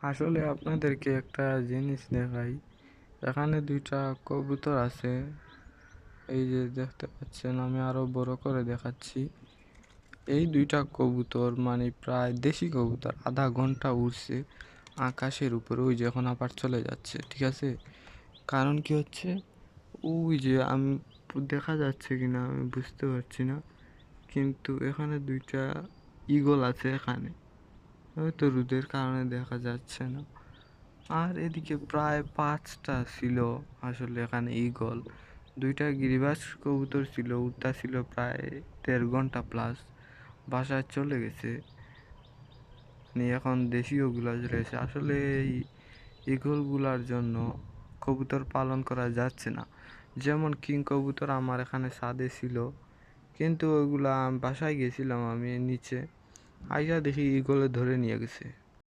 আসলে আপনাদেরকে একটা জিনিস দেখাই। এখানে দুইটা কবুতর আছে। এই যে দেখতে পাচ্ছেন, আমি আরো বড় করে দেখাচ্ছি। এই দুইটা কবুতর মানে প্রায় দেশি কবুতর আধা ঘন্টা উড়ছে আকাশের উপরে, ওই যে এখন আবার চলে যাচ্ছে। ঠিক আছে, কারণ কি হচ্ছে, ওই যে আমি দেখা যাচ্ছে কিনা আমি বুঝতে পারছি না, কিন্তু এখানে দুইটা ঈগল আছে এখানে, হয়তো রোদের কারণে দেখা যাচ্ছে না। আর এদিকে প্রায় 5টা ছিল আসলে এখানে ঈগল। দুইটা গিরিবাজ কবুতর ছিল, উড়তা ছিল প্রায় 1.5 ঘন্টা প্লাস, বাসায় চলে গেছে। এখন দেশীয় গুলা রয়েছে। আসলে এই ঈগল গুলার জন্য কবুতর পালন করা যাচ্ছে না। যেমন কিং কবুতর আমার এখানে ছাদে ছিল, কিন্তু ওইগুলা বাসায় গেছিলাম আমি নিচে, আইসা দেখি ঈগলে ধরে নিয়ে গেছে।